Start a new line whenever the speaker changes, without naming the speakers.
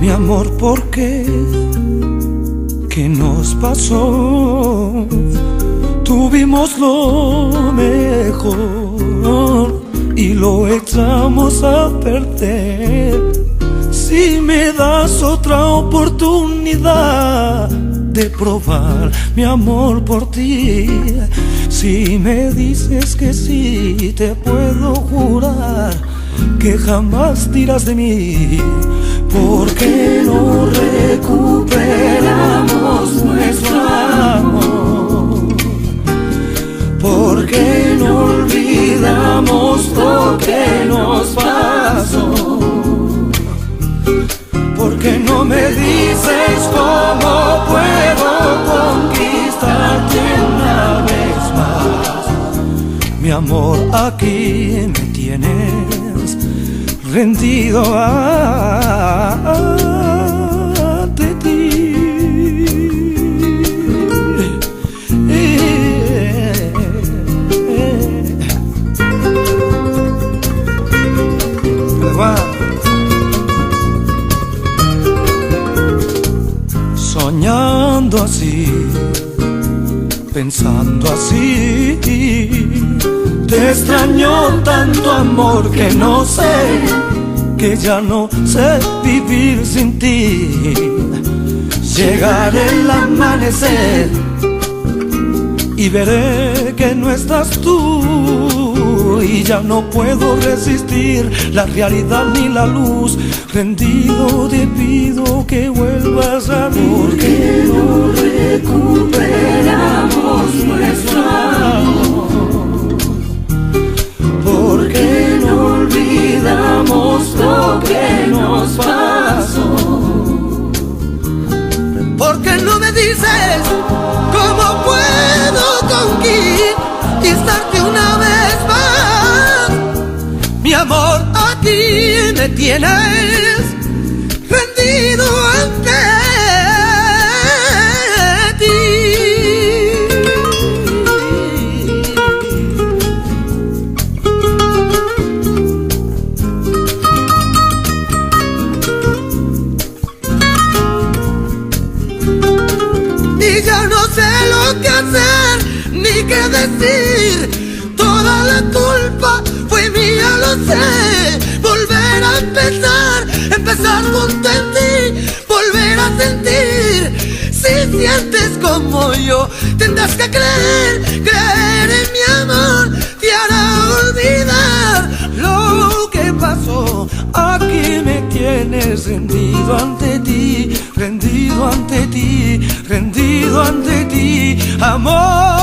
Mi amor, ¿por qué? ¿Qué nos pasó? Tuvimos lo mejor y lo echamos a perder. Si me das otra oportunidad de probar mi amor por ti, si me dices que sí, te puedo jurar que jamás dirás de mí. ¿Por qué no recuperamos nuestro amor? ¿Por qué no olvidamos lo que nos pasó? ¿Por qué no me dices cómo puedo conquistarte una vez más? Mi amor, aquí me tienes rendido ante ti. Soñando así, pensando así, te extraño tanto, amor, que no sé, que ya no sé vivir sin ti. Llegará el amanecer y veré que no estás tú, y ya no puedo resistir la realidad ni la luz. Rendido te pido que vuelvas a mí. ¿Por qué no recuperamos nuestro amor? ¿Por qué no olvidamos lo que nos pasó? ¿Por qué no me dices cómo puedo conquistarte una vez más? Mi amor, aquí me tienes rendido ante ti. Y ya no sé lo que hacer ni qué decir. Toda la culpa fue mía, lo sé. Volver a empezar junto en ti, volver a sentir. Si sientes como yo, tendrás que creer en mi amor. Te hará olvidar lo que pasó. Aquí me tienes rendido ante ti, rendido ante ti, rendido ante ti, amor.